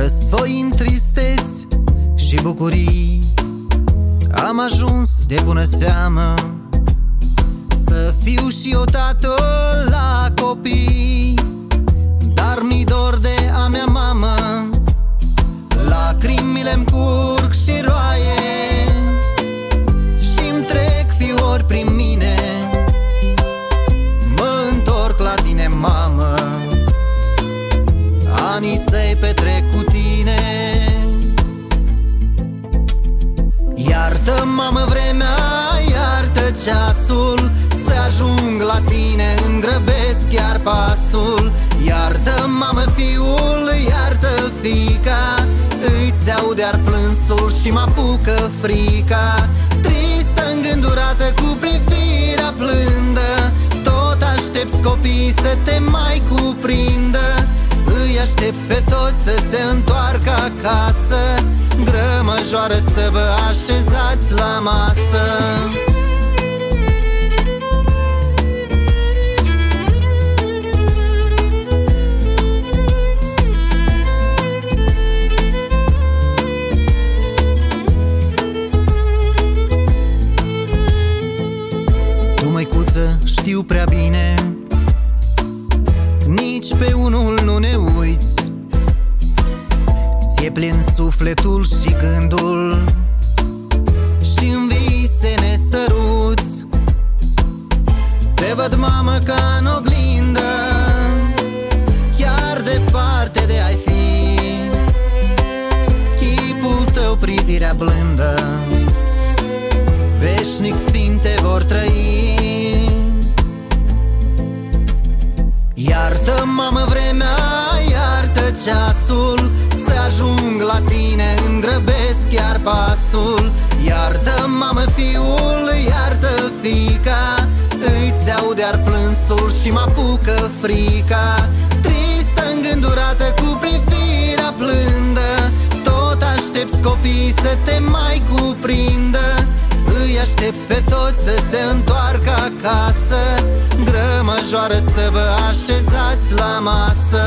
Răsfoi în tristeți și bucurii, am ajuns de bună seamă să fiu și eu tată la copii. Dar mi dor de a mea mamă, lacrimile-mi curg și roaie și-mi trec fiori prin mine. Mă întorc la tine, mamă, anii să-i petrec cu tine. Iartă, mamă, vremea, iartă ceasul, să ajung la tine, îmi grăbesc chiar pasul. Iartă, mamă, fiul, iartă fiica, îți aud iar plânsul și mă apucă frica. Tristă, îngândurată, cu privirea plândă, tot aștepți copiii să te mai cuprindă. Îi aștepți pe toți să se întoarcă acasă, grămăjoară să vă așezați la masă. Tu, măicuță, știu prea bine, nici pe unul nu ne uiți. Ți-e plin sufletul și gândul și în vise ne săruți. Te văd, mamă, ca în oglindă, chiar departe de ai fi. Chipul tău, privirea blândă, veșnic sfinte vor trăi. Iartă, mamă, vremea, iartă ceasul, să ajung la tine, îmi grăbesc chiar pasul. Iartă, mamă, fiul, iartă fiica, îți aud iar plânsul și mă apucă frica. Tristă, îngândurată, cu privirea plândă, tot aștepți copiii să te mai cuprindă. Îi aștepți pe toți să se întoarcă acasă, grămăjoară să vă așezați la masă.